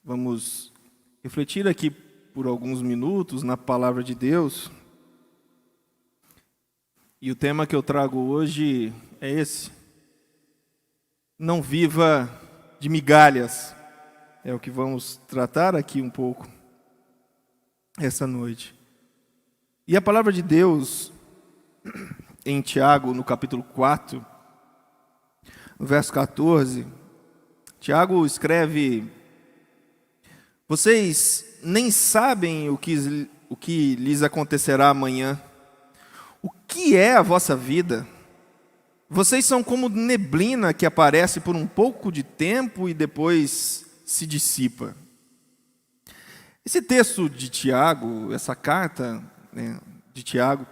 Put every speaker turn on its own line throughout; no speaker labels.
Vamos refletir aqui por alguns minutos na palavra de Deus. E o tema que eu trago hoje é esse: não viva de migalhas. É o que vamos tratar aqui um pouco essa noite. E a palavra de Deus em Tiago, no capítulo 4, no verso 14, Tiago escreve: vocês nem sabem o que lhes acontecerá amanhã. O que é a vossa vida? Vocês são como neblina que aparece por um pouco de tempo e depois se dissipa. Esse texto de Tiago, essa carta de Tiago,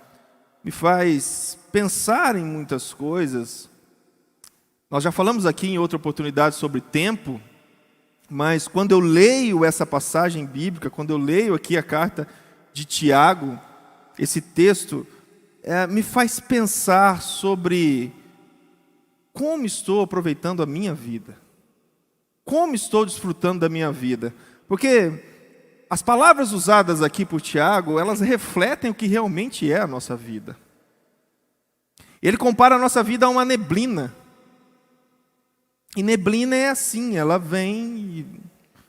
me faz pensar em muitas coisas. Nós já falamos aqui em outra oportunidade sobre tempo, mas quando eu leio essa passagem bíblica, quando eu leio aqui a carta de Tiago, esse texto me faz pensar sobre como estou aproveitando a minha vida, como estou desfrutando da minha vida, porque as palavras usadas aqui por Tiago, elas refletem o que realmente é a nossa vida. Ele compara a nossa vida a uma neblina. E neblina é assim, ela vem e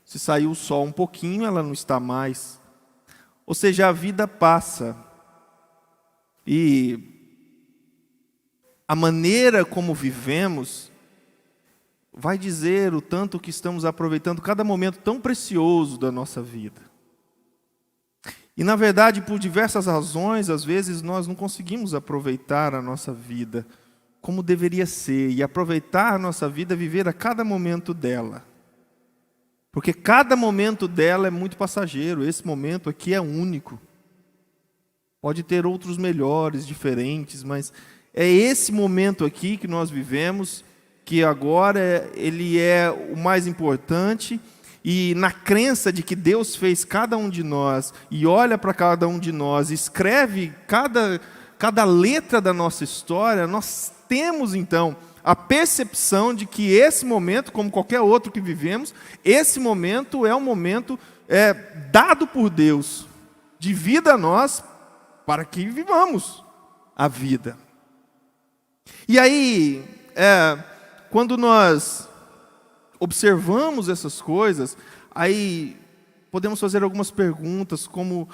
se sair o sol um pouquinho, ela não está mais. Ou seja, a vida passa. E a maneira como vivemos vai dizer o tanto que estamos aproveitando cada momento tão precioso da nossa vida. E na verdade, por diversas razões, às vezes nós não conseguimos aproveitar a nossa vida como deveria ser, e aproveitar a nossa vida, viver a cada momento dela. Porque cada momento dela é muito passageiro, esse momento aqui é único. Pode ter outros melhores, diferentes, mas é esse momento aqui que nós vivemos, que agora ele é o mais importante, e na crença de que Deus fez cada um de nós, e olha para cada um de nós, escreve cada letra da nossa história, nós temos então a percepção de que esse momento, como qualquer outro que vivemos, esse momento é um momento dado por Deus, de vida a nós, para que vivamos a vida. E aí, quando nós observamos essas coisas, aí podemos fazer algumas perguntas como: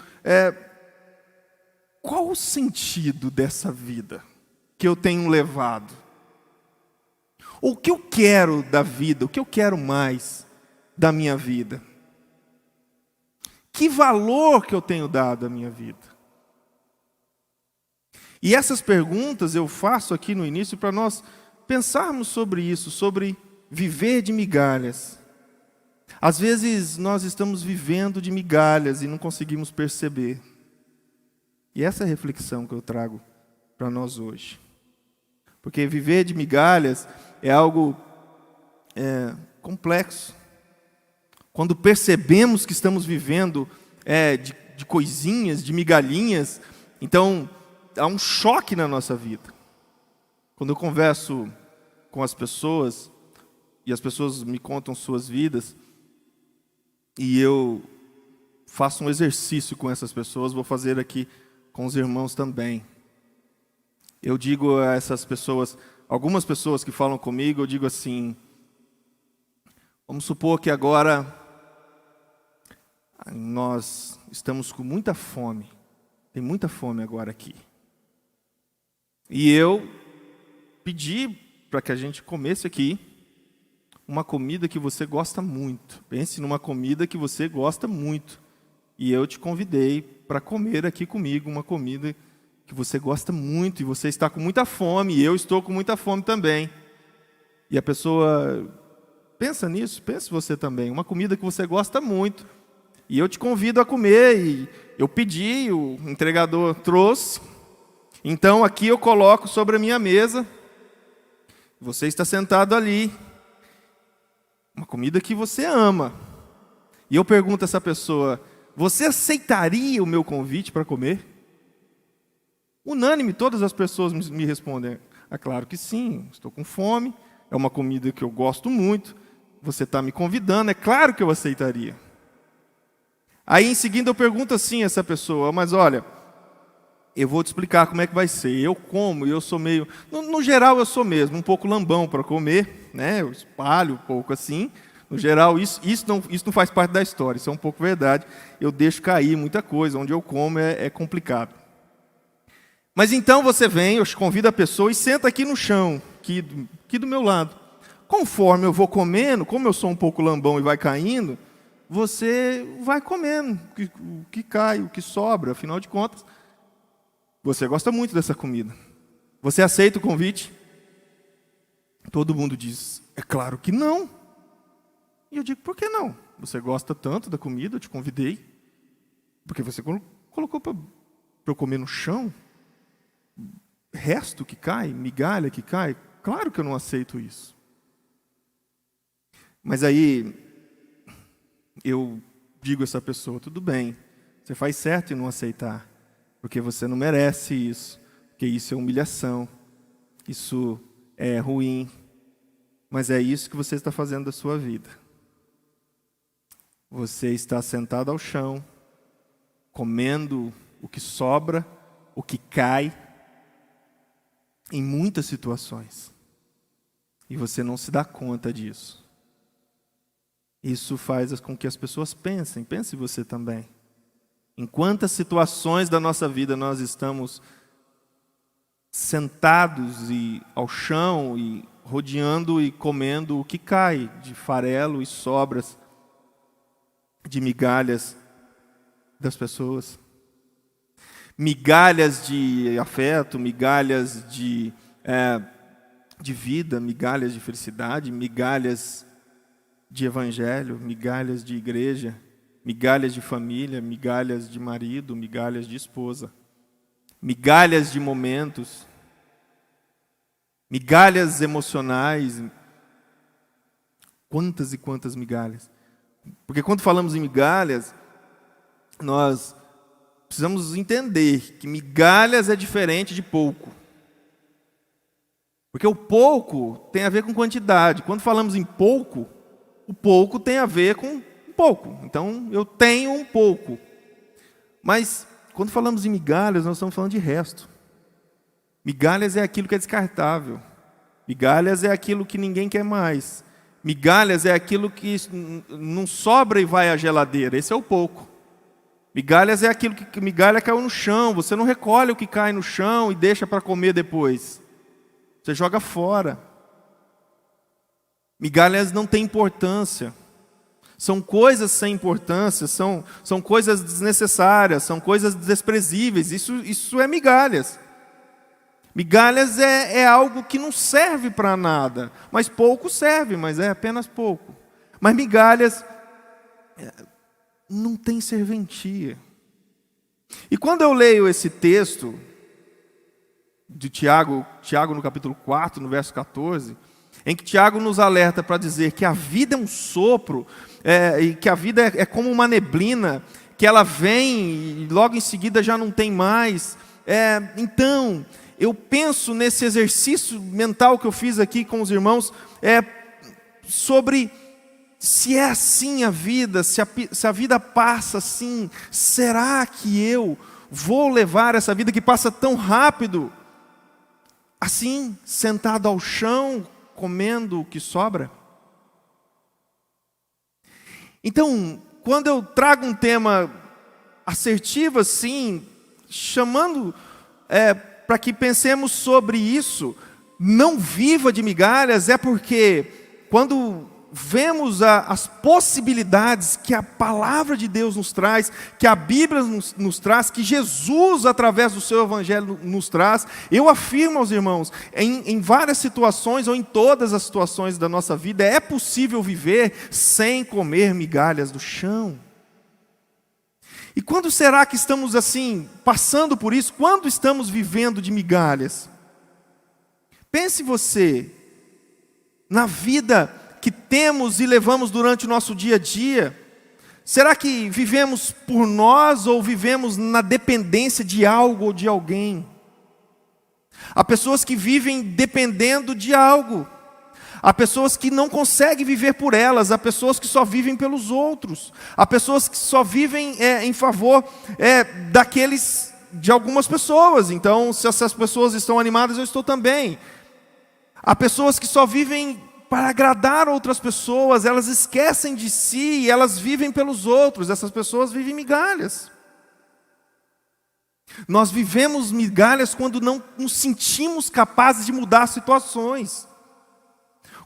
qual o sentido dessa vida que eu tenho levado? Ou o que eu quero da vida? O que eu quero mais da minha vida? Que valor que eu tenho dado à minha vida? E essas perguntas eu faço aqui no início para nós pensarmos sobre isso, sobre viver de migalhas. Às vezes nós estamos vivendo de migalhas e não conseguimos perceber. E essa é a reflexão que eu trago para nós hoje. Porque viver de migalhas é algo complexo. Quando percebemos que estamos vivendo de coisinhas, de migalhinhas, então há um choque na nossa vida. Quando eu converso com as pessoas, e as pessoas me contam suas vidas, e eu faço um exercício com essas pessoas, vou fazer aqui com os irmãos também. Eu digo a essas pessoas, algumas pessoas que falam comigo, eu digo assim: vamos supor que agora nós estamos com muita fome, tem muita fome agora aqui. E eu pedi para que a gente comesse aqui uma comida que você gosta muito. Pense numa comida que você gosta muito. E eu te convidei para comer aqui comigo uma comida que você gosta muito, e você está com muita fome, e eu estou com muita fome também. E a pessoa pensa nisso, pense você também, uma comida que você gosta muito, e eu te convido a comer, e eu pedi, o entregador trouxe, então aqui eu coloco sobre a minha mesa, você está sentado ali, uma comida que você ama. E eu pergunto a essa pessoa: você aceitaria o meu convite para comer? Unânime, todas as pessoas me respondem: claro que sim, estou com fome, é uma comida que eu gosto muito, você está me convidando, é claro que eu aceitaria. Aí em seguida eu pergunto assim a essa pessoa, mas olha, eu vou te explicar como é que vai ser. Eu como, eu sou meio... No geral eu sou mesmo, um pouco lambão para comer, né? Eu espalho um pouco assim. No geral, isso não faz parte da história, isso é um pouco verdade. Eu deixo cair muita coisa, onde eu como é complicado. Mas então você vem, eu convido a pessoa e senta aqui no chão, aqui do meu lado. Conforme eu vou comendo, como eu sou um pouco lambão e vai caindo, você vai comendo o que cai, o que sobra, afinal de contas. Você gosta muito dessa comida. Você aceita o convite? Todo mundo diz, é claro que não. E eu digo, por que não? Você gosta tanto da comida, eu te convidei. Porque você colocou para eu comer no chão? Resto que cai, migalha que cai? Claro que eu não aceito isso. Mas aí, eu digo a essa pessoa, tudo bem, você faz certo em não aceitar. Porque você não merece isso, porque isso é humilhação, isso é ruim, mas é isso que você está fazendo da sua vida. Você está sentado ao chão, comendo o que sobra, o que cai, em muitas situações, e você não se dá conta disso. Isso faz com que as pessoas pensem, pense você também. Em quantas situações da nossa vida nós estamos sentados ao chão e rodeando e comendo o que cai de farelo e sobras de migalhas das pessoas. Migalhas de afeto, migalhas de vida, migalhas de felicidade, migalhas de evangelho, migalhas de igreja, migalhas de família, migalhas de marido, migalhas de esposa, migalhas de momentos, migalhas emocionais. Quantas e quantas migalhas. Porque quando falamos em migalhas, nós precisamos entender que migalhas é diferente de pouco. Porque o pouco tem a ver com quantidade. Quando falamos em pouco, o pouco tem a ver com pouco. Então, eu tenho um pouco. Mas, quando falamos em migalhas, nós estamos falando de resto. Migalhas é aquilo que é descartável. Migalhas é aquilo que ninguém quer mais. Migalhas é aquilo que não sobra e vai à geladeira. Esse é o pouco. Migalhas é aquilo que migalha caiu no chão. Você não recolhe o que cai no chão e deixa para comer depois. Você joga fora. Migalhas não têm importância. São coisas sem importância, são coisas desnecessárias, são coisas desprezíveis. Isso é migalhas. Migalhas é algo que não serve para nada, mas pouco serve, mas é apenas pouco. Mas migalhas não tem serventia. E quando eu leio esse texto de Tiago no capítulo 4, no verso 14, em que Tiago nos alerta para dizer que a vida é um sopro, e que a vida é como uma neblina, que ela vem e logo em seguida já não tem mais. Então, eu penso nesse exercício mental que eu fiz aqui com os irmãos, sobre se é assim a vida, se a vida passa assim, será que eu vou levar essa vida que passa tão rápido, assim, sentado ao chão, comendo o que sobra? Então, quando eu trago um tema assertivo assim, chamando para que pensemos sobre isso, não viva de migalhas, é porque quando vemos as possibilidades que a palavra de Deus nos traz, que a Bíblia nos traz, que Jesus, através do seu Evangelho, nos traz, eu afirmo aos irmãos, em várias situações, ou em todas as situações da nossa vida, é possível viver sem comer migalhas do chão. E quando será que estamos assim, passando por isso? Quando estamos vivendo de migalhas? Pense você, na vida que temos e levamos durante o nosso dia a dia. Será que vivemos por nós ou vivemos na dependência de algo ou de alguém? Há pessoas que vivem dependendo de algo. Há pessoas que não conseguem viver por elas, há pessoas que só vivem pelos outros, há pessoas que só vivem em favor de algumas pessoas. Então, se essas pessoas estão animadas, eu estou também. Há pessoas que só vivem para agradar outras pessoas, elas esquecem de si e elas vivem pelos outros. Essas pessoas vivem migalhas. Nós vivemos migalhas quando não nos sentimos capazes de mudar situações.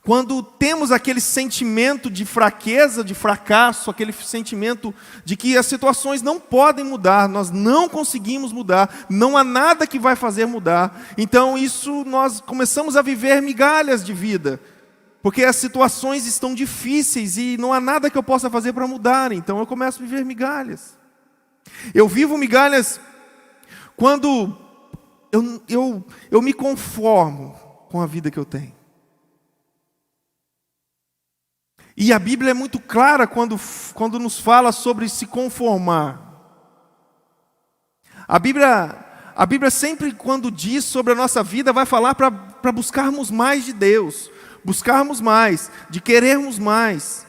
Quando temos aquele sentimento de fraqueza, de fracasso, aquele sentimento de que as situações não podem mudar, nós não conseguimos mudar, não há nada que vai fazer mudar. Então nós começamos a viver migalhas de vida, porque as situações estão difíceis e não há nada que eu possa fazer para mudar. Então eu começo a viver migalhas. Eu vivo migalhas quando eu me conformo com a vida que eu tenho. E a Bíblia é muito clara quando nos fala sobre se conformar. A Bíblia sempre, quando diz sobre a nossa vida, vai falar para buscarmos mais de Deus, buscarmos mais, de querermos mais.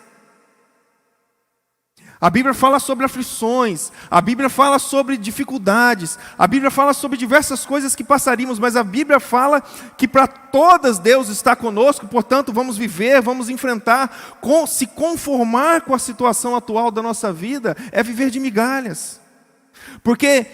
A Bíblia fala sobre aflições, a Bíblia fala sobre dificuldades, a Bíblia fala sobre diversas coisas que passaríamos, mas a Bíblia fala que para todas Deus está conosco, portanto vamos viver, vamos enfrentar, se conformar com a situação atual da nossa vida, é viver de migalhas. Porque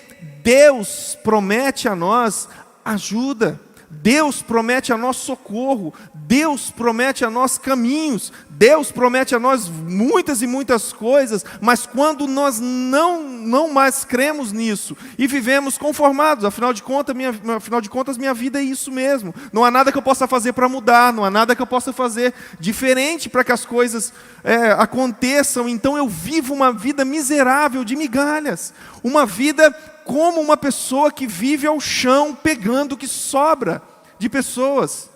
Deus promete a nós ajuda, Deus promete a nós socorro, Deus promete a nós caminhos, Deus promete a nós muitas e muitas coisas, mas quando nós não mais cremos nisso e vivemos conformados, afinal de contas minha vida é isso mesmo, não há nada que eu possa fazer para mudar, não há nada que eu possa fazer diferente para que as coisas aconteçam, então eu vivo uma vida miserável de migalhas, uma vida como uma pessoa que vive ao chão, pegando o que sobra de pessoas.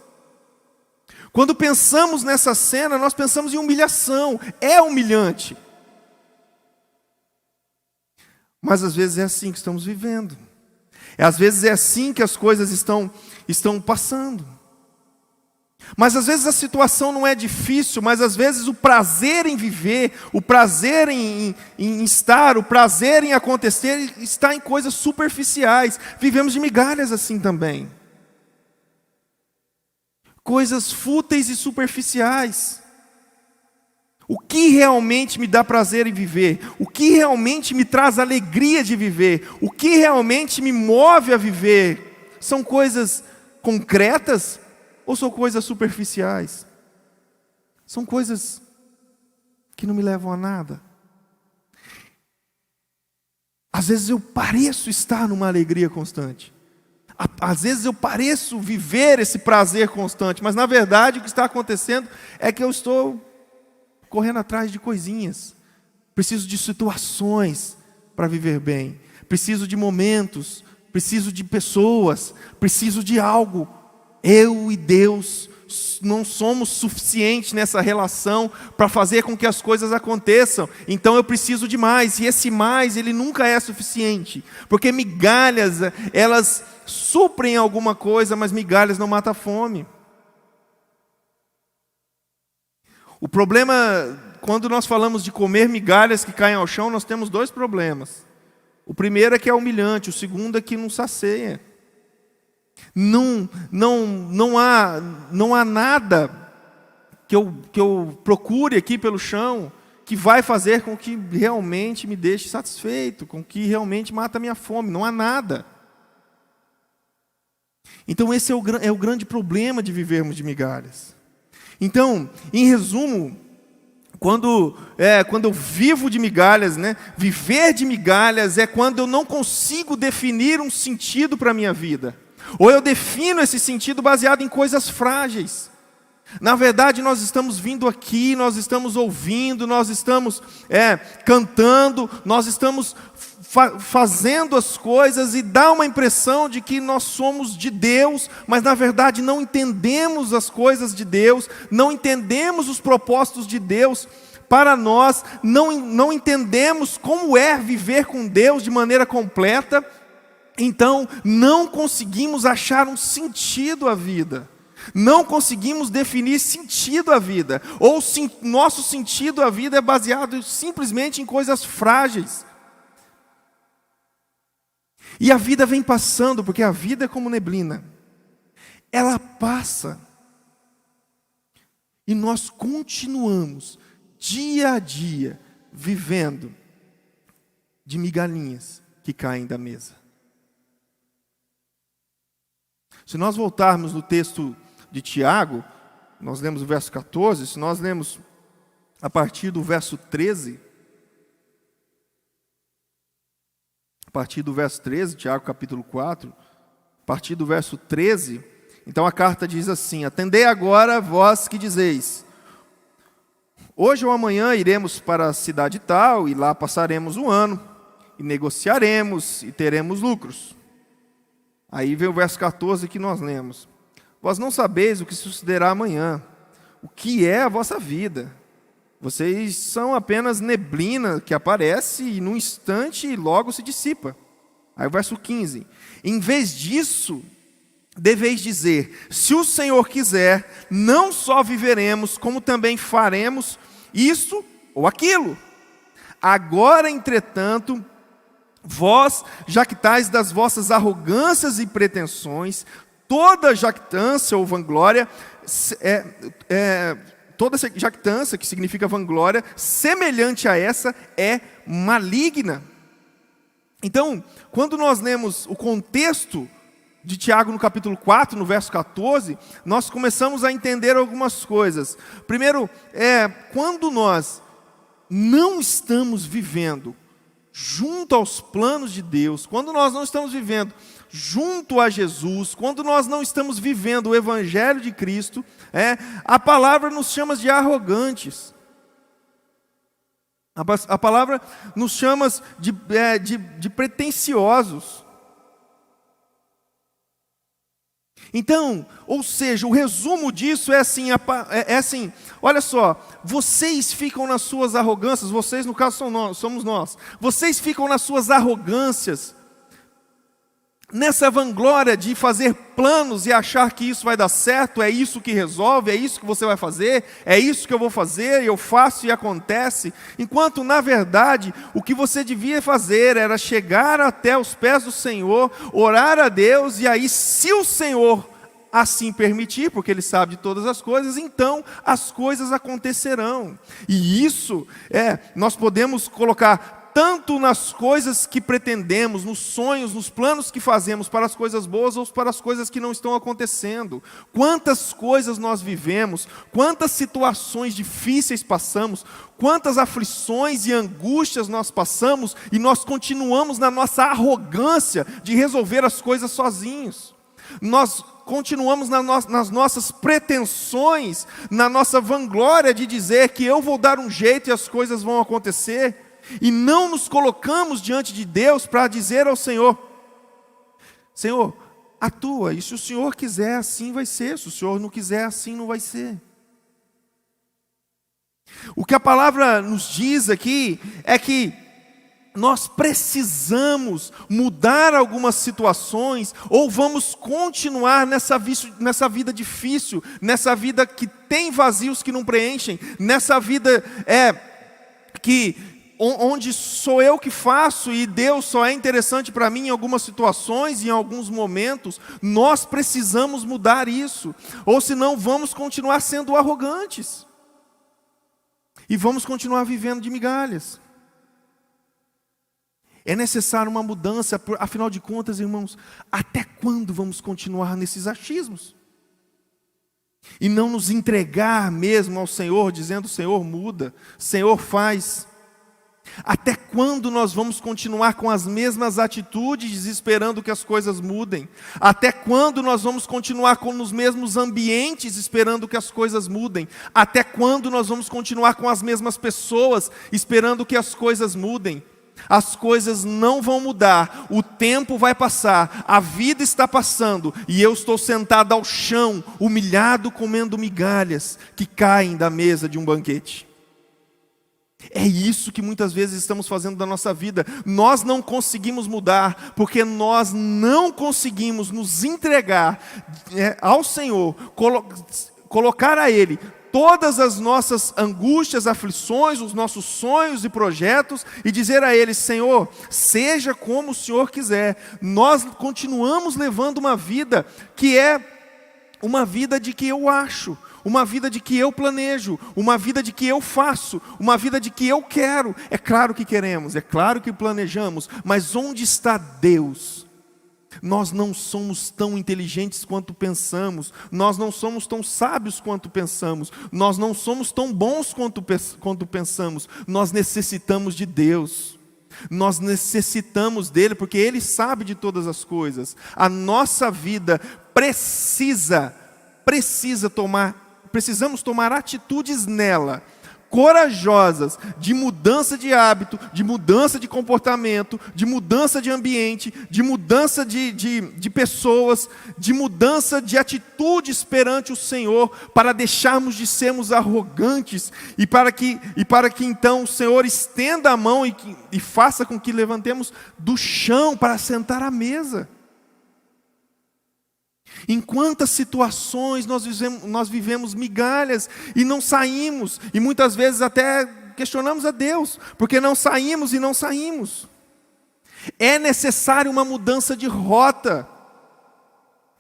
Quando pensamos nessa cena, nós pensamos em humilhação. É humilhante. Mas às vezes é assim que estamos vivendo. Às vezes é assim que as coisas estão passando. Mas às vezes a situação não é difícil, mas às vezes o prazer em viver, o prazer em estar, o prazer em acontecer, está em coisas superficiais. Vivemos de migalhas assim também. Coisas fúteis e superficiais. O que realmente me dá prazer em viver? O que realmente me traz alegria de viver? O que realmente me move a viver? São coisas concretas? Ou são coisas superficiais? São coisas que não me levam a nada. Às vezes eu pareço estar numa alegria constante. Às vezes eu pareço viver esse prazer constante. Mas na verdade o que está acontecendo é que eu estou correndo atrás de coisinhas. Preciso de situações para viver bem. Preciso de momentos. Preciso de pessoas. Preciso de algo. Eu e Deus não somos suficientes nessa relação para fazer com que as coisas aconteçam. Então eu preciso de mais. E esse mais, ele nunca é suficiente. Porque migalhas, elas suprem alguma coisa, mas migalhas não matam a fome. O problema, quando nós falamos de comer migalhas que caem ao chão, nós temos dois problemas. O primeiro é que é humilhante, o segundo é que não sacia. Não há nada que eu procure aqui pelo chão que vai fazer com que realmente me deixe satisfeito, com que realmente mata a minha fome. Não há nada. Então esse é o grande problema de vivermos de migalhas. Então, em resumo, quando eu vivo de migalhas, viver de migalhas é quando eu não consigo definir um sentido para a minha vida. Ou eu defino esse sentido baseado em coisas frágeis. Na verdade, nós estamos vindo aqui, nós estamos ouvindo, nós estamos cantando, nós estamos fazendo as coisas e dá uma impressão de que nós somos de Deus, mas na verdade não entendemos as coisas de Deus, não entendemos os propósitos de Deus para nós, não entendemos como é viver com Deus de maneira completa. Então, não conseguimos achar um sentido à vida. Não conseguimos definir sentido à vida, ou nosso sentido à vida é baseado simplesmente em coisas frágeis. E a vida vem passando, porque a vida é como neblina. Ela passa. E nós continuamos, dia a dia, vivendo de migalhinhas que caem da mesa. Se nós voltarmos no texto de Tiago, nós lemos o verso 14, se nós lemos a partir do verso 13, Tiago capítulo 4, a partir do verso 13, então a carta diz assim: atendei agora vós que dizeis, hoje ou amanhã iremos para a cidade tal, e lá passaremos um ano, e negociaremos, e teremos lucros. Aí vem o verso 14 que nós lemos: vós não sabeis o que sucederá amanhã, o que é a vossa vida. Vocês são apenas neblina que aparece e num instante logo se dissipa. Aí o verso 15: em vez disso, deveis dizer, se o Senhor quiser, não só viveremos, como também faremos isso ou aquilo. Agora, entretanto, vós jactais das vossas arrogâncias e pretensões. Toda jactância ou vanglória, toda jactância, que significa vanglória, semelhante a essa, é maligna. Então, quando nós lemos o contexto de Tiago no capítulo 4, no verso 14, nós começamos a entender algumas coisas. Primeiro, quando nós não estamos vivendo junto aos planos de Deus, quando nós não estamos vivendo junto a Jesus, quando nós não estamos vivendo o Evangelho de Cristo, a palavra nos chama de arrogantes. A palavra nos chama de pretensiosos. Então, ou seja, o resumo disso é assim, olha só, vocês ficam nas suas arrogâncias, vocês no caso somos nós, vocês ficam nas suas arrogâncias, nessa vanglória de fazer planos e achar que isso vai dar certo, é isso que resolve, é isso que você vai fazer, é isso que eu vou fazer, eu faço e acontece, enquanto na verdade o que você devia fazer era chegar até os pés do Senhor, orar a Deus, e aí se o Senhor assim permitir, porque Ele sabe de todas as coisas, então as coisas acontecerão. E isso nós podemos colocar tanto nas coisas que pretendemos, nos sonhos, nos planos que fazemos para as coisas boas ou para as coisas que não estão acontecendo. Quantas coisas nós vivemos, quantas situações difíceis passamos, quantas aflições e angústias nós passamos e nós continuamos na nossa arrogância de resolver as coisas sozinhos. Nós continuamos nas nossas pretensões, na nossa vanglória de dizer que eu vou dar um jeito e as coisas vão acontecer. E não nos colocamos diante de Deus para dizer ao Senhor: Senhor, atua, e se o Senhor quiser assim vai ser, se o Senhor não quiser assim não vai ser. O que a palavra nos diz aqui é que nós precisamos mudar algumas situações, ou vamos continuar nessa vida difícil, nessa vida que tem vazios que não preenchem, nessa vida onde sou eu que faço e Deus só é interessante para mim em algumas situações, em alguns momentos. Nós precisamos mudar isso, ou senão vamos continuar sendo arrogantes e vamos continuar vivendo de migalhas. É necessário uma mudança, afinal de contas, irmãos, até quando vamos continuar nesses achismos? E não nos entregar mesmo ao Senhor, dizendo: Senhor, muda, Senhor, faz. Até quando nós vamos continuar com as mesmas atitudes, esperando que as coisas mudem? Até quando nós vamos continuar nos mesmos ambientes, esperando que as coisas mudem? Até quando nós vamos continuar com as mesmas pessoas, esperando que as coisas mudem? As coisas não vão mudar, o tempo vai passar, a vida está passando, e eu estou sentado ao chão, humilhado, comendo migalhas que caem da mesa de um banquete. É isso que muitas vezes estamos fazendo da nossa vida. Nós não conseguimos mudar, porque nós não conseguimos nos entregar ao Senhor, colocar a Ele todas as nossas angústias, aflições, os nossos sonhos e projetos, e dizer a Ele: Senhor, seja como o Senhor quiser. Nós continuamos levando uma vida que é uma vida de que eu acho, uma vida de que eu planejo, uma vida de que eu faço, uma vida de que eu quero. É claro que queremos, é claro que planejamos, mas onde está Deus? Nós não somos tão inteligentes quanto pensamos, nós não somos tão sábios quanto pensamos, nós não somos tão bons quanto pensamos. Nós necessitamos de Deus, nós necessitamos dEle, porque Ele sabe de todas as coisas. A nossa vida precisamos tomar atitudes nela, corajosas, de mudança de hábito, de mudança de comportamento, de mudança de ambiente, de mudança de pessoas, de mudança de atitudes perante o Senhor, para deixarmos de sermos arrogantes, e para que então o Senhor estenda a mão e faça com que levantemos do chão para sentar à mesa. Em quantas situações nós vivemos migalhas e não saímos, e muitas vezes até questionamos a Deus, porque não saímos e não saímos. É necessário uma mudança de rota.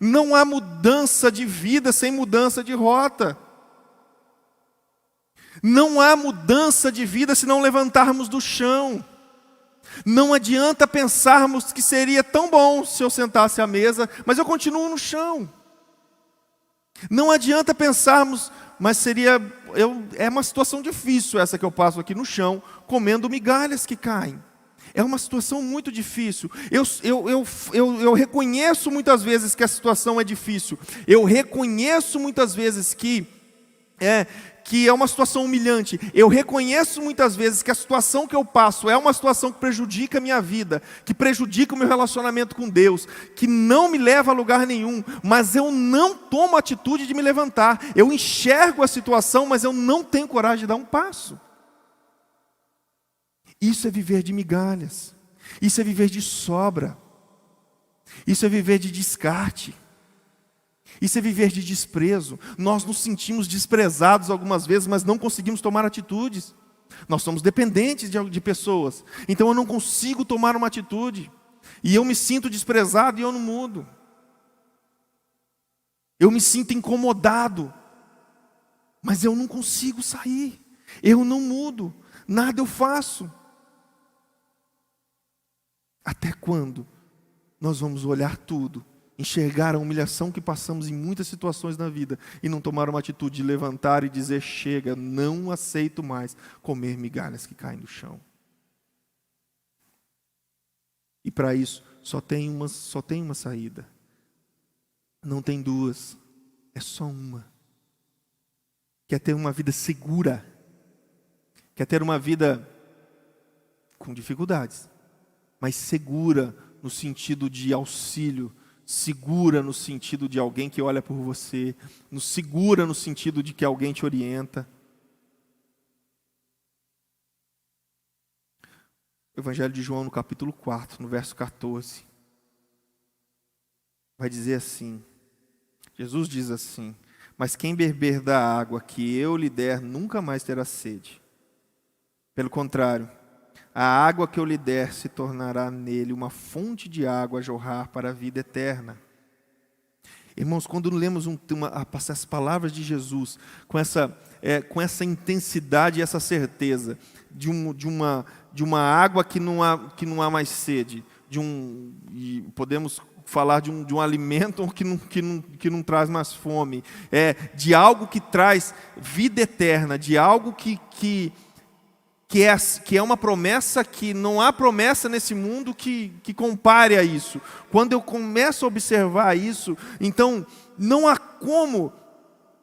Não há mudança de vida sem mudança de rota. Não há mudança de vida se não levantarmos do chão. Não adianta pensarmos que seria tão bom se eu sentasse à mesa, mas eu continuo no chão. Não adianta pensarmos, mas é uma situação difícil essa que eu passo aqui no chão, comendo migalhas que caem. É uma situação muito difícil. Eu reconheço muitas vezes que a situação é difícil. Eu reconheço muitas vezes que é uma situação humilhante. Eu reconheço muitas vezes que a situação que eu passo é uma situação que prejudica a minha vida, que prejudica o meu relacionamento com Deus, que não me leva a lugar nenhum, mas eu não tomo a atitude de me levantar. Eu enxergo a situação, mas eu não tenho coragem de dar um passo. Isso é viver de migalhas. Isso é viver de sobra. Isso é viver de descarte. Isso é viver de desprezo. Nós nos sentimos desprezados algumas vezes, mas não conseguimos tomar atitudes. Nós somos dependentes de pessoas. Então eu não consigo tomar uma atitude. E eu me sinto desprezado e eu não mudo. Eu me sinto incomodado. Mas eu não consigo sair. Eu não mudo. Nada eu faço. Até quando nós vamos olhar tudo, enxergar a humilhação que passamos em muitas situações na vida e não tomar uma atitude de levantar e dizer: chega, não aceito mais comer migalhas que caem no chão? E para isso só tem uma saída. Não tem duas, é só uma. Quer ter uma vida segura? Quer ter uma vida com dificuldades, mas segura no sentido de auxílio, segura no sentido de alguém que olha por você, segura no sentido de que alguém te orienta. O Evangelho de João, no capítulo 4, no verso 14, vai dizer assim, Jesus diz assim: mas quem beber da água que eu lhe der nunca mais terá sede. Pelo contrário, a água que eu lhe der se tornará nele uma fonte de água a jorrar para a vida eterna. Irmãos, quando lemos essas palavras de Jesus, com essa intensidade e essa certeza de uma água que não há mais sede, e podemos falar de um alimento que não traz mais fome, de algo que traz vida eterna, de algo que é uma promessa que não há promessa nesse mundo que compare a isso. Quando eu começo a observar isso, então não há como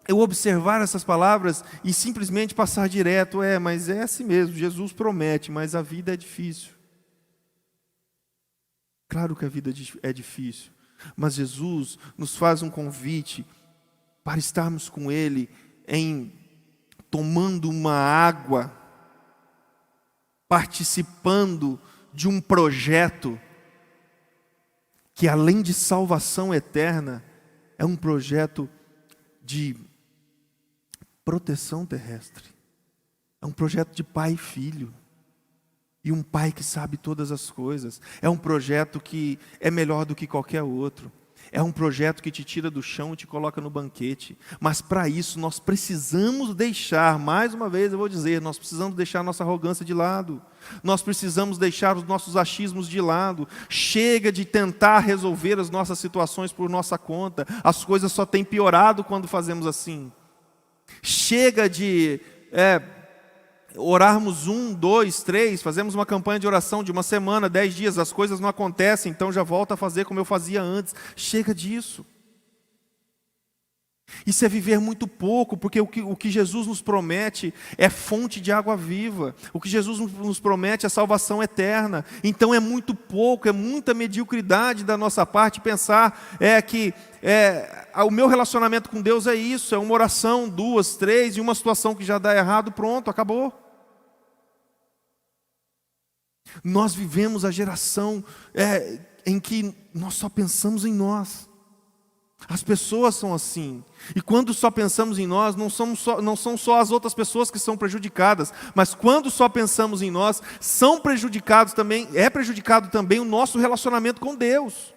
eu observar essas palavras e simplesmente passar direto: mas é assim mesmo, Jesus promete, mas a vida é difícil. Claro que a vida é difícil, mas Jesus nos faz um convite para estarmos com Ele tomando uma água participando de um projeto que, além de salvação eterna, é um projeto de proteção terrestre. É um projeto de pai e filho. E um pai que sabe todas as coisas. É um projeto que é melhor do que qualquer outro. É um projeto que te tira do chão e te coloca no banquete. Mas para isso nós precisamos deixar, mais uma vez eu vou dizer, nós precisamos deixar nossa arrogância de lado. Nós precisamos deixar os nossos achismos de lado. Chega de tentar resolver as nossas situações por nossa conta. As coisas só têm piorado quando fazemos assim. Chega de orarmos 1, 2, 3, fazemos uma campanha de oração de uma semana, 10 dias, as coisas não acontecem, então já volto a fazer como eu fazia antes. Chega disso. Isso é viver muito pouco, porque o que Jesus nos promete é fonte de água viva. O que Jesus nos promete é salvação eterna. Então é muito pouco, é muita mediocridade da nossa parte pensar que o meu relacionamento com Deus é isso, é uma oração, 2, 3, e uma situação que já dá errado, pronto, acabou. Nós vivemos a geração em que nós só pensamos em nós. As pessoas são assim. E quando só pensamos em nós, não são só as outras pessoas que são prejudicadas, mas quando só pensamos em nós, é prejudicado também o nosso relacionamento com Deus.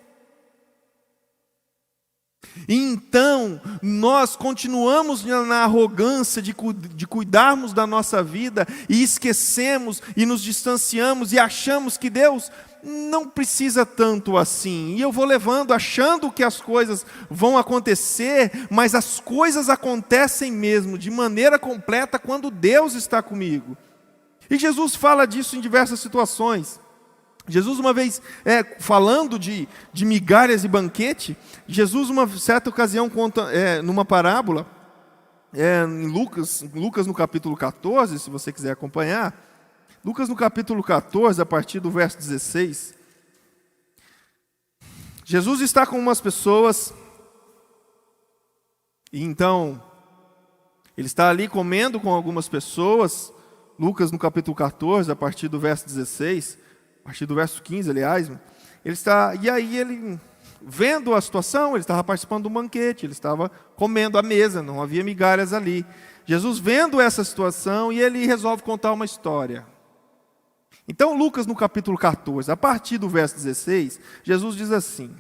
E então, nós continuamos na arrogância de cuidarmos da nossa vida e esquecemos e nos distanciamos e achamos que Deus não precisa tanto assim. E eu vou levando, achando que as coisas vão acontecer, mas as coisas acontecem mesmo, de maneira completa, quando Deus está comigo. E Jesus fala disso em diversas situações. Jesus uma vez, falando de migalhas e banquete, Jesus uma certa ocasião conta, numa parábola, em Lucas no capítulo 14, se você quiser acompanhar, Lucas no capítulo 14, a partir do verso 16, Jesus está com umas pessoas, e então, ele está ali comendo com algumas pessoas, Lucas no capítulo 14, a partir do verso 16, a partir do verso 15, aliás, ele, vendo a situação, ele estava participando de um banquete, ele estava comendo à mesa, não havia migalhas ali. Jesus vendo essa situação, e ele resolve contar uma história. Então, Lucas no capítulo 14, a partir do verso 16, Jesus diz assim,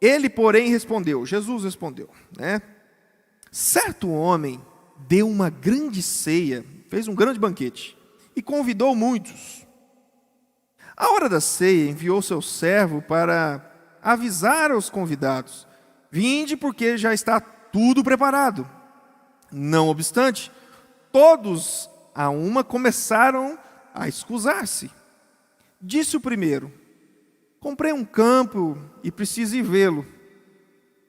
ele, porém, Jesus respondeu, certo homem deu uma grande ceia, fez um grande banquete, e convidou muitos. À hora da ceia, enviou seu servo para avisar aos convidados: vinde, porque já está tudo preparado. Não obstante, todos a uma começaram a escusar-se. Disse o primeiro: comprei um campo e preciso ir vê-lo.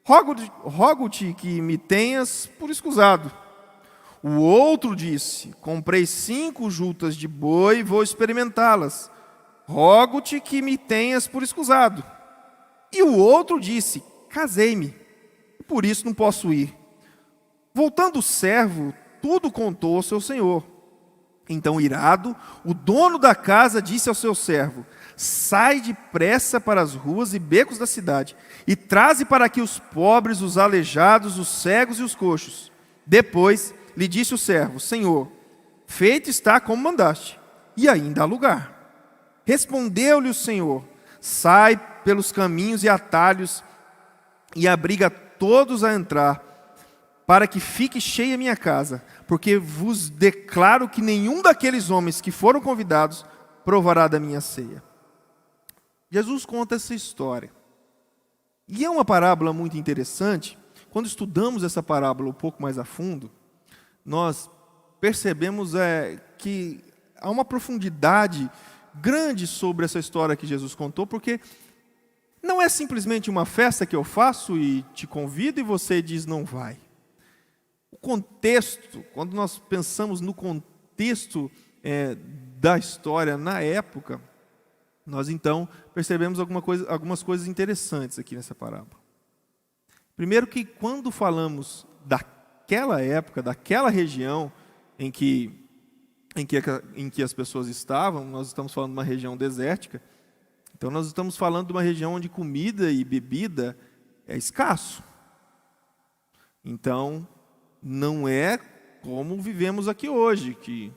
Rogo-te que me tenhas por escusado. O outro disse: comprei 5 jutas de boi e vou experimentá-las. Rogo-te que me tenhas por escusado. E o outro disse: casei-me, e por isso não posso ir. Voltando o servo, tudo contou ao seu senhor. Então, irado, o dono da casa disse ao seu servo: sai depressa para as ruas e becos da cidade, e traze para aqui os pobres, os aleijados, os cegos e os coxos. Depois lhe disse o servo: Senhor, feito está como mandaste, e ainda há lugar. Respondeu-lhe o Senhor: sai pelos caminhos e atalhos, e abriga todos a entrar, para que fique cheia a minha casa, porque vos declaro que nenhum daqueles homens que foram convidados provará da minha ceia. Jesus conta essa história. E é uma parábola muito interessante. Quando estudamos essa parábola um pouco mais a fundo, nós percebemos que há uma profundidade grande sobre essa história que Jesus contou, porque não é simplesmente uma festa que eu faço e te convido e você diz não vai. O contexto, quando nós pensamos no contexto da história na época, nós então percebemos algumas coisas interessantes aqui nessa parábola. Primeiro que quando falamos daquela época, daquela região em que em que as pessoas estavam, nós estamos falando de uma região desértica, então nós estamos falando de uma região onde comida e bebida é escasso. Então, não é como vivemos aqui hoje, que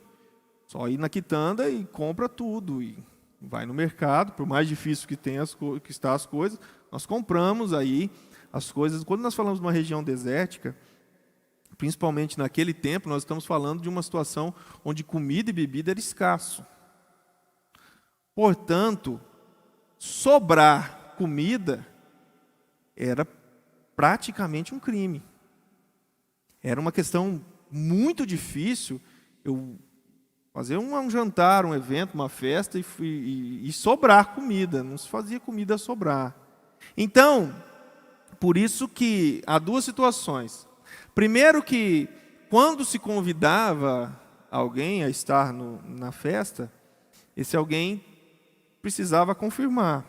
só ir na quitanda e compra tudo, e vai no mercado, por mais difícil que está as coisas, nós compramos aí as coisas. Quando nós falamos de uma região desértica, principalmente naquele tempo, nós estamos falando de uma situação onde comida e bebida era escasso. Portanto, sobrar comida era praticamente um crime. Era uma questão muito difícil eu fazer um jantar, um evento, uma festa e sobrar comida. Não se fazia comida sobrar. Então, por isso que há duas situações. Primeiro que, quando se convidava alguém a estar na festa, esse alguém precisava confirmar.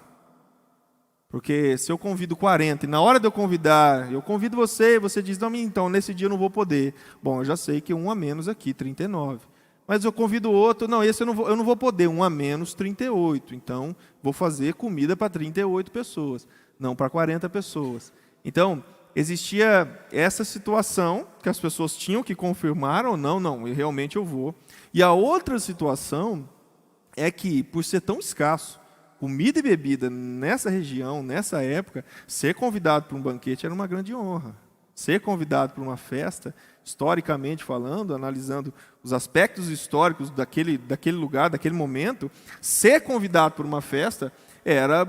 Porque se eu convido 40 e na hora de eu convidar, eu convido você, você diz, não, então nesse dia eu não vou poder. Bom, eu já sei que um a menos aqui, 39. Mas eu convido outro, não, esse eu não vou poder, um a menos, 38. Então, vou fazer comida para 38 pessoas, não para 40 pessoas. Então, existia essa situação que as pessoas tinham que confirmar ou não, realmente eu vou. E a outra situação é que, por ser tão escasso, comida e bebida nessa região, nessa época, ser convidado para um banquete era uma grande honra. Ser convidado para uma festa, historicamente falando, analisando os aspectos históricos daquele lugar, daquele momento, ser convidado para uma festa era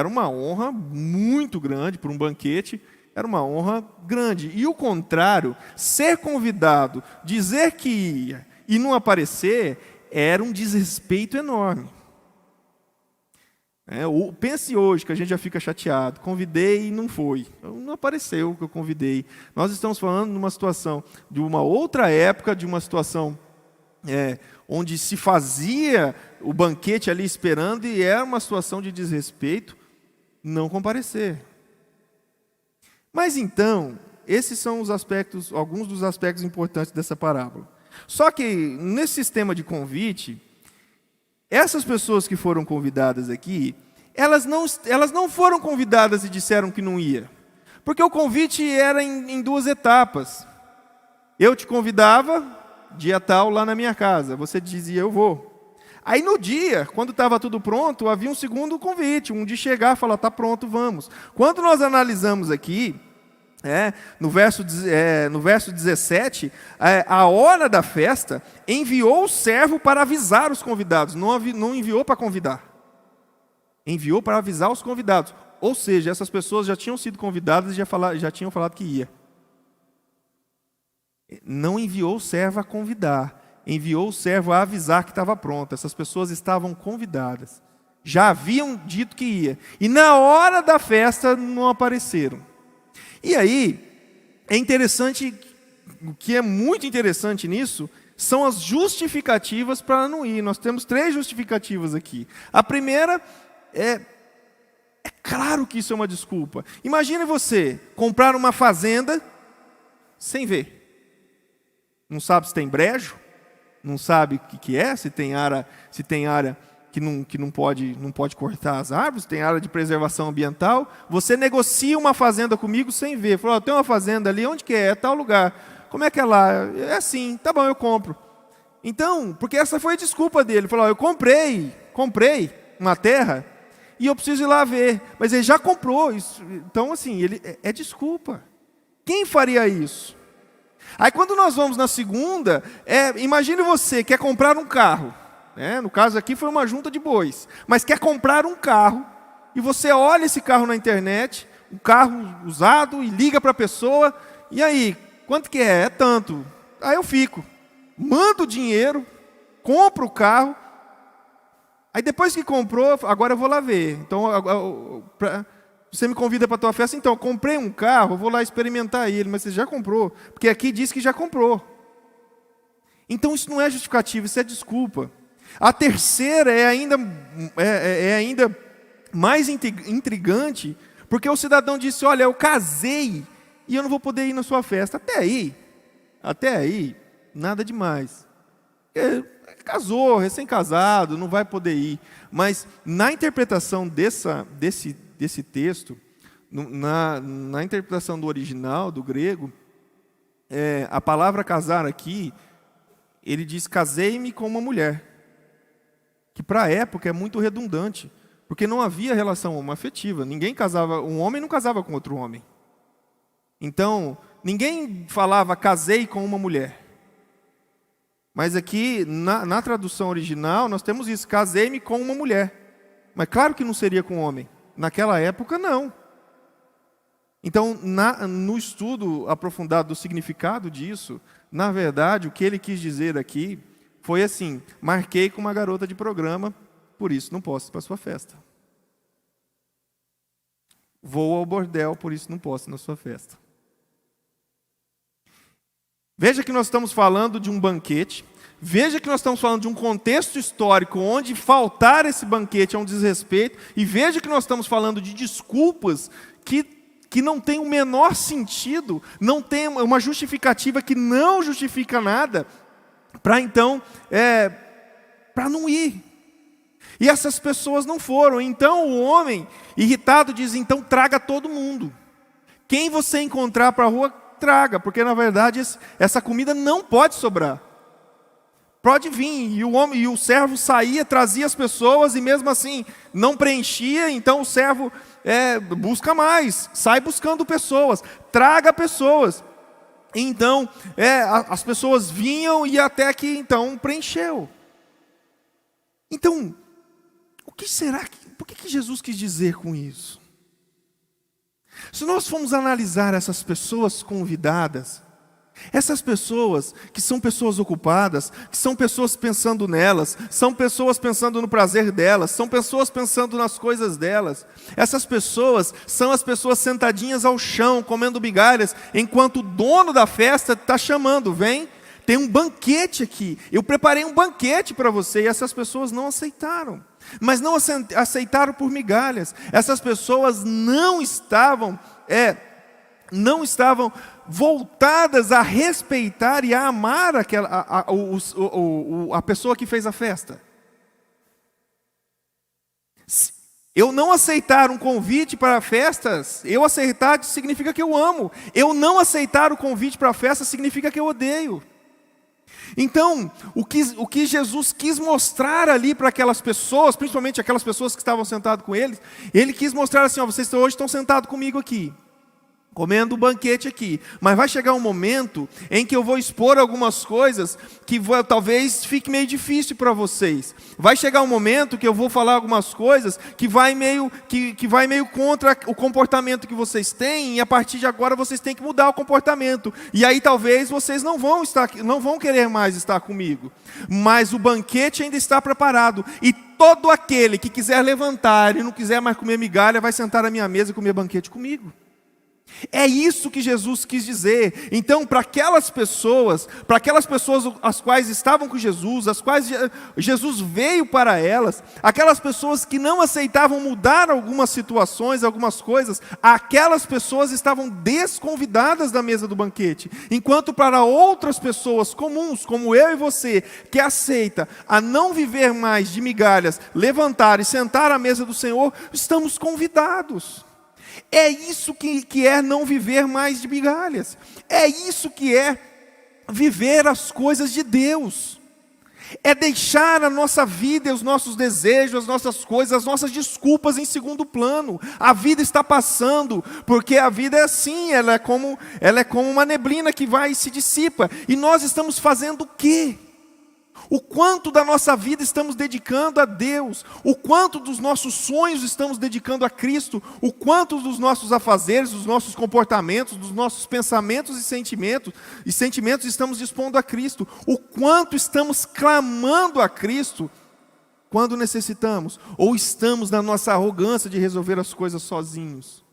uma honra muito grande, para um banquete, era uma honra grande. E o contrário, ser convidado, dizer que ia e não aparecer, era um desrespeito enorme. Pense hoje, que a gente já fica chateado. Convidei e não foi. Não apareceu o que eu convidei. Nós estamos falando de uma situação, de uma outra época, de uma situação onde se fazia o banquete ali esperando e era uma situação de desrespeito não comparecer. Mas então, esses são os aspectos, alguns dos aspectos importantes dessa parábola. Só que, nesse sistema de convite, essas pessoas que foram convidadas aqui, elas não foram convidadas e disseram que não ia. Porque o convite era em duas etapas. Eu te convidava, dia tal, lá na minha casa. Você dizia, eu vou. Aí no dia, quando estava tudo pronto, havia um segundo convite, um de chegar e falar, está pronto, vamos. Quando nós analisamos aqui, no verso 17, a hora da festa, enviou o servo para avisar os convidados, não enviou para convidar. Enviou para avisar os convidados. Ou seja, essas pessoas já tinham sido convidadas e já tinham falado que ia. Não enviou o servo a convidar, enviou o servo a avisar que estava pronto. Essas pessoas estavam convidadas, já haviam dito que ia. E na hora da festa não apareceram. E aí, é interessante, o que é muito interessante nisso, são as justificativas para não ir. Nós temos 3 justificativas aqui. A primeira é claro que isso é uma desculpa. Imagine você comprar uma fazenda sem ver. Não sabe se tem brejo, não sabe o que é, se tem área que não pode cortar as árvores, tem área de preservação ambiental. Você negocia uma fazenda comigo sem ver. Falou, tem uma fazenda ali, onde que é? É tal lugar. Como é que é lá? É assim, tá bom, eu compro. Então, porque essa foi a desculpa dele. Falou, eu comprei uma terra e eu preciso ir lá ver. Mas ele já comprou isso. Então, assim, ele é desculpa. Quem faria isso? Aí quando nós vamos na segunda, imagine você quer comprar um carro. No caso aqui foi uma junta de bois, mas quer comprar um carro, e você olha esse carro na internet, um carro usado, e liga para a pessoa, e aí, quanto que é? É tanto. Aí eu fico, mando o dinheiro, compro o carro, aí depois que comprou, agora eu vou lá ver. Então, você me convida para a tua festa, então, eu comprei um carro, eu vou lá experimentar ele, mas você já comprou, porque aqui diz que já comprou. Então isso não é justificativo, isso é desculpa. A terceira é ainda mais intrigante, porque o cidadão disse, olha, eu casei e eu não vou poder ir na sua festa. Até aí, nada demais. Casou, recém-casado, não vai poder ir. Mas na interpretação desse texto, na interpretação do original, do grego, a palavra casar aqui, ele diz: casei-me com uma mulher. Que para a época é muito redundante, porque não havia relação homoafetiva. Ninguém casava, um homem não casava com outro homem. Então, ninguém falava casei com uma mulher. Mas aqui, na tradução original, nós temos isso: casei-me com uma mulher. Mas claro que não seria com homem. Naquela época, não. Então, no estudo aprofundado do significado disso, na verdade, o que ele quis dizer aqui foi assim: marquei com uma garota de programa, por isso não posso ir para a sua festa. Vou ao bordel, por isso não posso ir na sua festa. Veja que nós estamos falando de um banquete. Veja que nós estamos falando de um contexto histórico onde faltar esse banquete é um desrespeito. E veja que nós estamos falando de desculpas que não tem o menor sentido, não tem uma justificativa que não justifica nada, para então, para não ir. E essas pessoas não foram. Então o homem, irritado, diz: então traga todo mundo. Quem você encontrar para a rua, traga, porque na verdade essa comida não pode sobrar. Pode vir. E o servo saía, trazia as pessoas, e mesmo assim não preenchia. Então o servo busca mais, sai buscando pessoas, traga pessoas. Então as pessoas vinham, e até que então preencheu. Então, por que Jesus quis dizer com isso? Se nós formos analisar essas pessoas convidadas, essas pessoas que são pessoas ocupadas, que são pessoas pensando nelas, são pessoas pensando no prazer delas, são pessoas pensando nas coisas delas. Essas pessoas são as pessoas sentadinhas ao chão, comendo migalhas, enquanto o dono da festa está chamando: vem, tem um banquete aqui, eu preparei um banquete para você. E essas pessoas não aceitaram. Mas não aceitaram por migalhas. Essas pessoas não estavam voltadas a respeitar e a amar a pessoa que fez a festa. Eu não aceitar um convite para festas, eu aceitar significa que eu amo. Eu não aceitar o convite para a festa significa que eu odeio. Então, o que Jesus quis mostrar ali para aquelas pessoas, principalmente aquelas pessoas que estavam sentadas com ele quis mostrar assim: vocês hoje estão sentados comigo aqui, comendo um banquete aqui, mas vai chegar um momento em que eu vou expor algumas coisas que talvez fique meio difícil para vocês. Vai chegar um momento que eu vou falar algumas coisas que vai meio contra o comportamento que vocês têm, e a partir de agora vocês têm que mudar o comportamento. E aí talvez vocês não vão querer mais estar comigo. Mas o banquete ainda está preparado, e todo aquele que quiser levantar e não quiser mais comer migalha, vai sentar à minha mesa e comer banquete comigo. É isso que Jesus quis dizer. Então, para aquelas pessoas as quais estavam com Jesus, as quais Jesus veio para elas, aquelas pessoas que não aceitavam mudar algumas situações, algumas coisas, aquelas pessoas estavam desconvidadas da mesa do banquete. Enquanto para outras pessoas comuns, como eu e você, que aceita a não viver mais de migalhas, levantar e sentar à mesa do Senhor, estamos convidados. É isso que é não viver mais de migalhas. É isso que é viver as coisas de Deus. É deixar a nossa vida e os nossos desejos, as nossas coisas, as nossas desculpas em segundo plano. A vida está passando, porque a vida é assim, ela é como uma neblina que vai e se dissipa. E nós estamos fazendo o quê? O quanto da nossa vida estamos dedicando a Deus, o quanto dos nossos sonhos estamos dedicando a Cristo, o quanto dos nossos afazeres, dos nossos comportamentos, dos nossos pensamentos e sentimentos estamos dispondo a Cristo, o quanto estamos clamando a Cristo quando necessitamos, ou estamos na nossa arrogância de resolver as coisas sozinhos.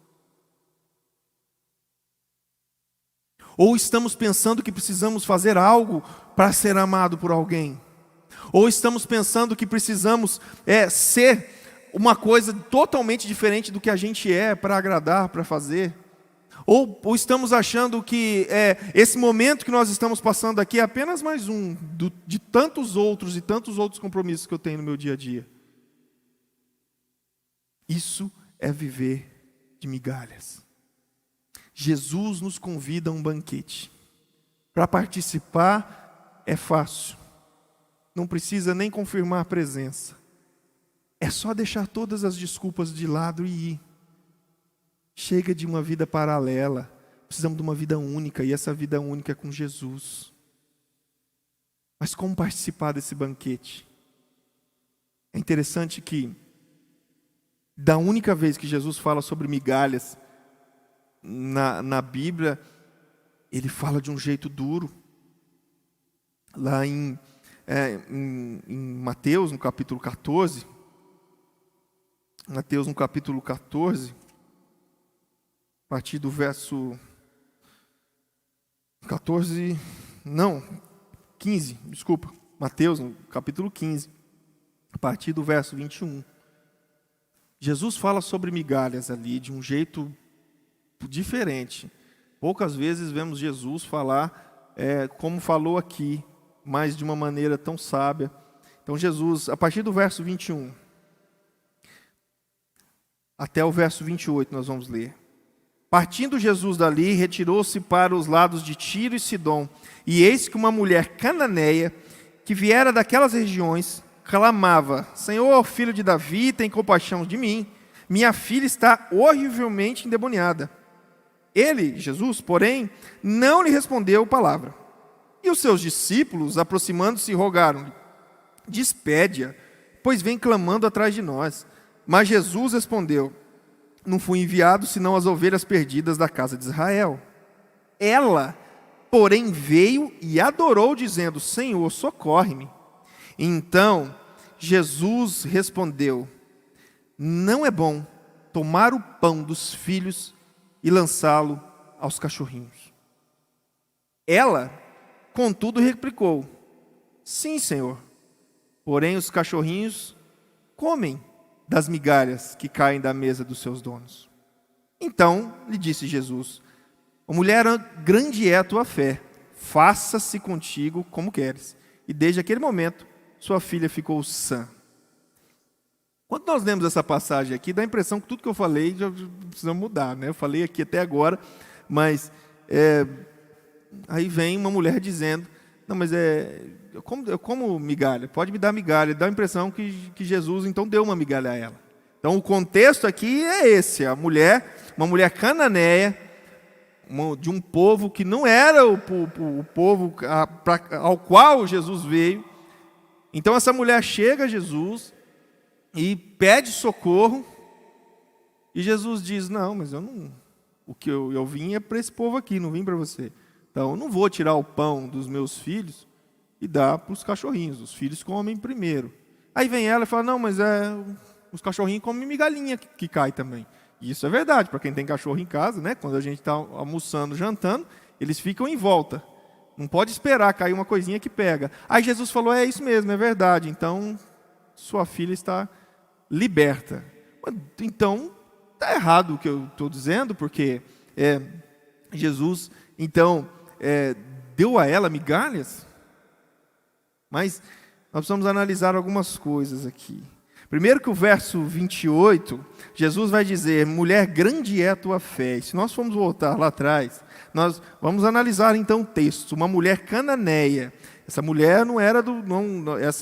Ou estamos pensando que precisamos fazer algo para ser amado por alguém. Ou estamos pensando que precisamos ser uma coisa totalmente diferente do que a gente é para agradar, para fazer. Ou estamos achando que esse momento que nós estamos passando aqui é apenas mais um de tantos outros e tantos outros compromissos que eu tenho no meu dia a dia. Isso é viver de migalhas. Jesus nos convida a um banquete. Para participar é fácil. Não precisa nem confirmar a presença. É só deixar todas as desculpas de lado e ir. Chega de uma vida paralela. Precisamos de uma vida única, e essa vida única é com Jesus. Mas como participar desse banquete? É interessante que, da única vez que Jesus fala sobre migalhas na Bíblia, ele fala de um jeito duro. Lá em Mateus, no capítulo 14. Mateus, no capítulo 14, a partir do verso 15, desculpa. Mateus, no capítulo 15, a partir do verso 21. Jesus fala sobre migalhas ali de um jeito diferente. Poucas vezes vemos Jesus falar como falou aqui, mas de uma maneira tão sábia. Então Jesus, a partir do verso 21 até o verso 28, nós vamos ler. Partindo Jesus dali, retirou-se para os lados de Tiro e Sidom. E eis que uma mulher cananeia, que viera daquelas regiões, clamava: Senhor, filho de Davi, tem compaixão de mim. Minha filha está horrivelmente endemoniada. Ele, Jesus, porém, não lhe respondeu palavra. E os seus discípulos, aproximando-se, rogaram-lhe: Despede-a, pois vem clamando atrás de nós. Mas Jesus respondeu: Não fui enviado senão as ovelhas perdidas da casa de Israel. Ela, porém, veio e adorou, dizendo: Senhor, socorre-me. Então Jesus respondeu: Não é bom tomar o pão dos filhos e lançá-lo aos cachorrinhos. Ela, contudo, replicou: Sim, Senhor, porém os cachorrinhos comem das migalhas que caem da mesa dos seus donos. Então lhe disse Jesus: Ó mulher, grande é a tua fé, faça-se contigo como queres. E desde aquele momento, sua filha ficou sã. Quando nós lemos essa passagem aqui, dá a impressão que tudo que eu falei já precisa mudar, né? Eu falei aqui até agora, mas aí vem uma mulher dizendo: Não, mas eu como migalha, pode me dar migalha. Dá a impressão que Jesus então deu uma migalha a ela. Então o contexto aqui é esse: uma mulher cananeia, de um povo que não era o povo ao qual Jesus veio. Então essa mulher chega a Jesus e pede socorro, e Jesus diz: Não, mas o que eu vim é para esse povo aqui, não vim para você. Então eu não vou tirar o pão dos meus filhos e dar para os cachorrinhos. Os filhos comem primeiro. Aí vem ela e fala: Não, mas os cachorrinhos comem migalhinha que cai também. E isso é verdade, para quem tem cachorro em casa, né? Quando a gente está almoçando, jantando, eles ficam em volta. Não pode esperar cair uma coisinha que pega. Aí Jesus falou: É isso mesmo, é verdade. Então sua filha está liberta. Então está errado o que eu estou dizendo, porque Jesus então deu a ela migalhas. Mas nós precisamos analisar algumas coisas aqui. Primeiro, que o verso 28, Jesus vai dizer: Mulher, grande é a tua fé. E se nós formos voltar lá atrás, nós vamos analisar então o texto. Uma mulher cananeia. Essa mulher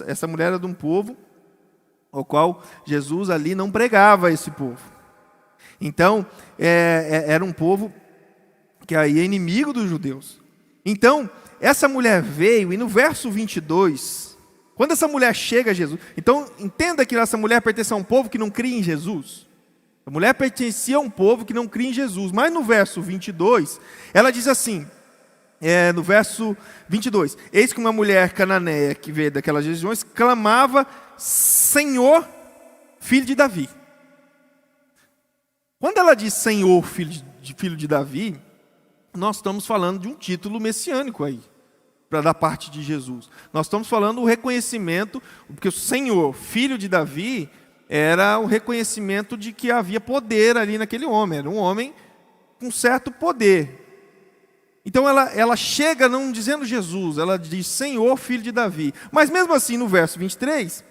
essa mulher era de um povo ao qual Jesus ali não pregava a esse povo. Então, era um povo que aí é inimigo dos judeus. Então, essa mulher veio, e no verso 22, quando essa mulher chega a Jesus, então entenda que essa mulher pertence a um povo que não cria em Jesus. A mulher pertencia a um povo que não cria em Jesus. Mas no verso 22, ela diz assim, no verso 22, eis que uma mulher cananeia que veio daquelas regiões clamava: Senhor, filho de Davi. Quando ela diz Senhor, filho de Davi, nós estamos falando de um título messiânico aí, da parte de Jesus. Nós estamos falando do reconhecimento, porque o Senhor, filho de Davi, era o reconhecimento de que havia poder ali naquele homem. Era um homem com certo poder. Então ela chega não dizendo Jesus, ela diz Senhor, filho de Davi. Mas mesmo assim, no verso 23,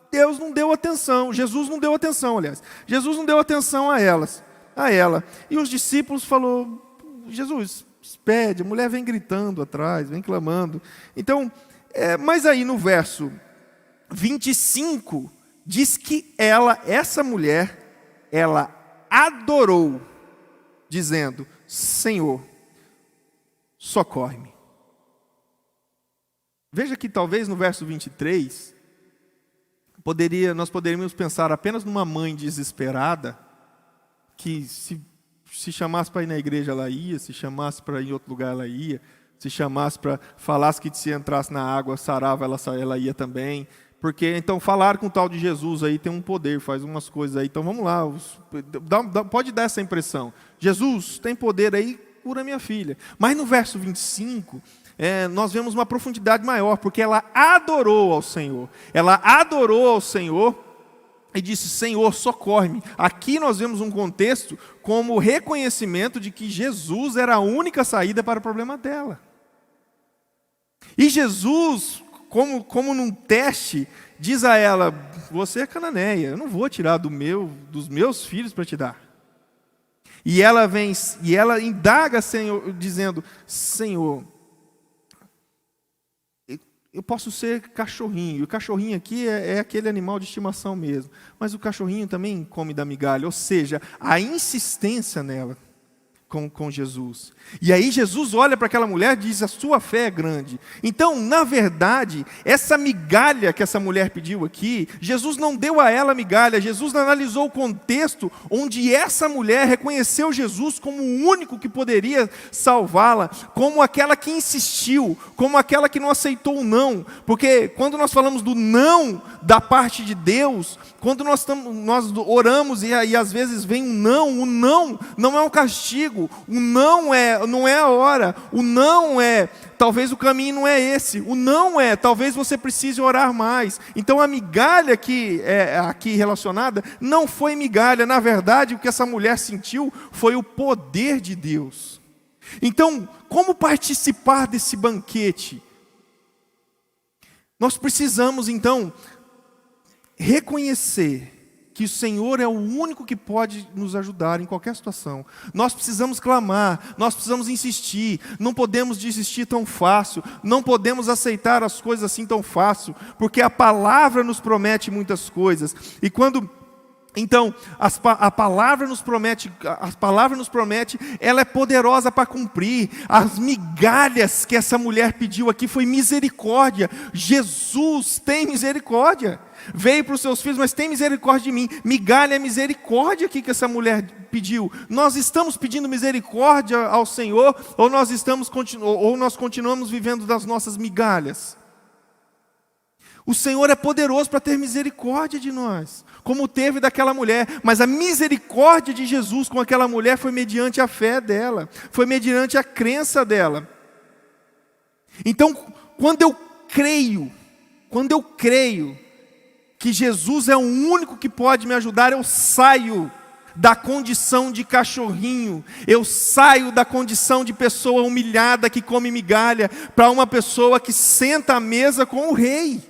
Deus não deu atenção, Jesus não deu atenção, aliás. Jesus não deu atenção a ela. E os discípulos falaram, Jesus, pede, a mulher vem gritando atrás, vem clamando. Então, mas aí no verso 25, diz que essa mulher, ela adorou, dizendo, Senhor, socorre-me. Veja que talvez no verso 23, nós poderíamos pensar apenas numa mãe desesperada, que se chamasse para ir na igreja ela ia, se chamasse para ir em outro lugar ela ia, se chamasse para, falasse que se entrasse na água, sarava, ela ia também. Porque, então, falar com o tal de Jesus aí tem um poder, faz umas coisas aí. Então, vamos lá, pode dar essa impressão. Jesus tem poder aí, cura minha filha. Mas no verso 25, nós vemos uma profundidade maior, porque ela adorou ao Senhor. Ela adorou ao Senhor e disse, Senhor, socorre-me. Aqui nós vemos um contexto como reconhecimento de que Jesus era a única saída para o problema dela. E Jesus, como num teste, diz a ela, você é cananeia, eu não vou tirar dos meus filhos para te dar. E ela indaga, Senhor, dizendo, Senhor, eu posso ser cachorrinho, e o cachorrinho aqui é aquele animal de estimação mesmo, mas o cachorrinho também come da migalha, ou seja, a insistência nela com Jesus. E aí Jesus olha para aquela mulher e diz, a sua fé é grande. Então, na verdade, essa migalha que essa mulher pediu aqui, Jesus não deu a ela migalha, Jesus analisou o contexto onde essa mulher reconheceu Jesus como o único que poderia salvá-la, como aquela que insistiu, como aquela que não aceitou o não. Porque quando nós falamos do não da parte de Deus, quando nós oramos e às vezes vem um não, o não não é um castigo, o não não é a hora, o não talvez o caminho não é esse, o não talvez você precise orar mais. Então a migalha que é aqui relacionada não foi migalha, na verdade o que essa mulher sentiu foi o poder de Deus. Então, como participar desse banquete? Nós precisamos então reconhecer que o Senhor é o único que pode nos ajudar em qualquer situação. Nós precisamos clamar, nós precisamos insistir, não podemos desistir tão fácil, não podemos aceitar as coisas assim tão fácil, porque a palavra nos promete muitas coisas. E então, a palavra nos promete, ela é poderosa para cumprir. As migalhas que essa mulher pediu aqui foi misericórdia. Jesus tem misericórdia. Veio para os seus filhos, mas tem misericórdia de mim. Migalha é misericórdia aqui que essa mulher pediu. Nós estamos pedindo misericórdia ao Senhor, ou nós continuamos vivendo das nossas migalhas? O Senhor é poderoso para ter misericórdia de nós, como teve daquela mulher. Mas a misericórdia de Jesus com aquela mulher foi mediante a fé dela, foi mediante a crença dela. Então, quando eu creio que Jesus é o único que pode me ajudar, eu saio da condição de cachorrinho, eu saio da condição de pessoa humilhada que come migalha, para uma pessoa que senta à mesa com o rei.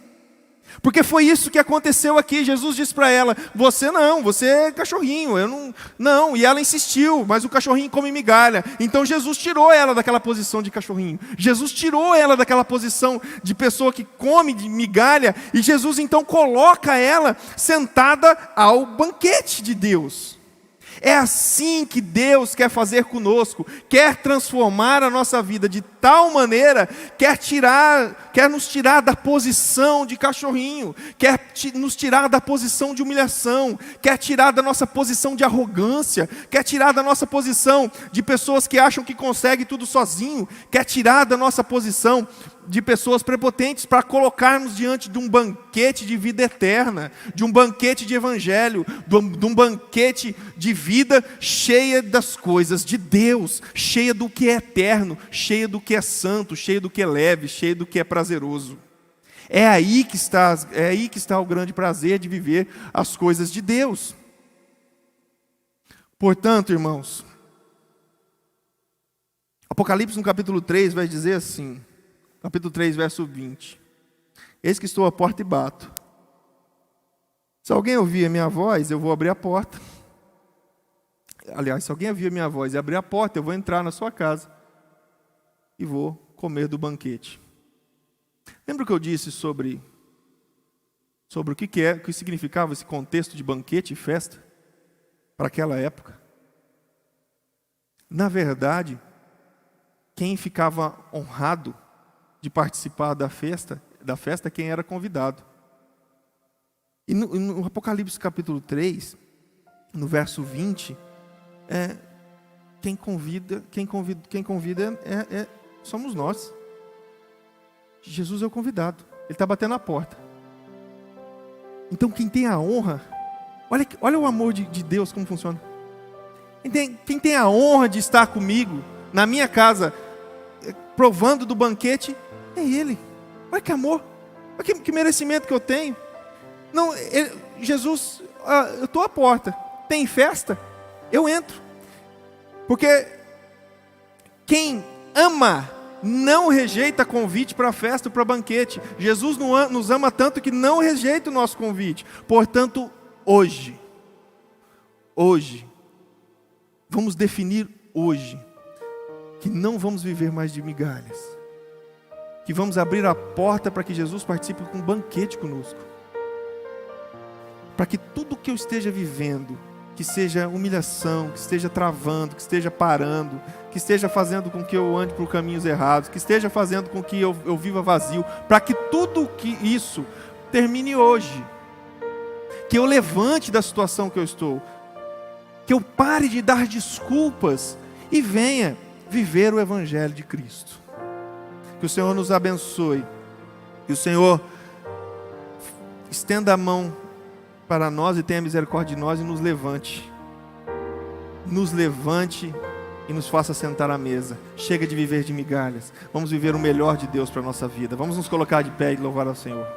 Porque foi isso que aconteceu aqui. Jesus disse para ela, você é cachorrinho, eu não. E ela insistiu, mas o cachorrinho come migalha. Então Jesus tirou ela daquela posição de cachorrinho. Jesus tirou ela daquela posição de pessoa que come de migalha. E Jesus então coloca ela sentada ao banquete de Deus. É assim que Deus quer fazer conosco, quer transformar a nossa vida de tal maneira, quer nos tirar da posição de cachorrinho, quer nos tirar da posição de humilhação, quer tirar da nossa posição de arrogância, quer tirar da nossa posição de pessoas que acham que conseguem tudo sozinho, quer tirar da nossa posição de pessoas prepotentes para colocarmos diante de um banquete de vida eterna, de um banquete de evangelho, de um banquete de vida cheia das coisas de Deus, cheia do que é eterno, cheia do que é santo, cheia do que é leve, cheia do que é prazeroso. É aí que está o grande prazer de viver as coisas de Deus. Portanto, irmãos, Apocalipse no capítulo 3 vai dizer assim, capítulo 3, verso 20: eis que estou à porta e bato. Se alguém ouvir a minha voz, eu vou abrir a porta. Aliás, se alguém ouvir a minha voz e abrir a porta, eu vou entrar na sua casa e vou comer do banquete. Lembra o que eu disse sobre o que significava esse contexto de banquete e festa para aquela época? Na verdade, quem ficava honrado de participar da festa é quem era convidado. E no Apocalipse capítulo 3, no verso 20, quem convida somos nós. Jesus é o convidado, ele está batendo na porta. Então quem tem a honra, olha o amor de Deus como funciona. Quem tem a honra de estar comigo na minha casa, provando do banquete, é Ele. Olha que amor, olha que merecimento que eu tenho. Não, Jesus, eu estou à porta, tem festa, eu entro. Porque quem ama não rejeita convite para a festa, para o banquete. Jesus nos ama tanto que não rejeita o nosso convite. Portanto, hoje, vamos definir hoje que não vamos viver mais de migalhas, que vamos abrir a porta para que Jesus participe com um banquete conosco, para que tudo que eu esteja vivendo, que seja humilhação, que esteja travando, que esteja parando, que esteja fazendo com que eu ande por caminhos errados, que esteja fazendo com que eu viva vazio, para que tudo isso termine hoje, que eu levante da situação que eu estou, que eu pare de dar desculpas e venha viver o Evangelho de Cristo. Que o Senhor nos abençoe, que o Senhor estenda a mão para nós e tenha misericórdia de nós e nos levante e nos faça sentar à mesa. Chega de viver de migalhas, vamos viver o melhor de Deus para a nossa vida. Vamos nos colocar de pé e louvar ao Senhor.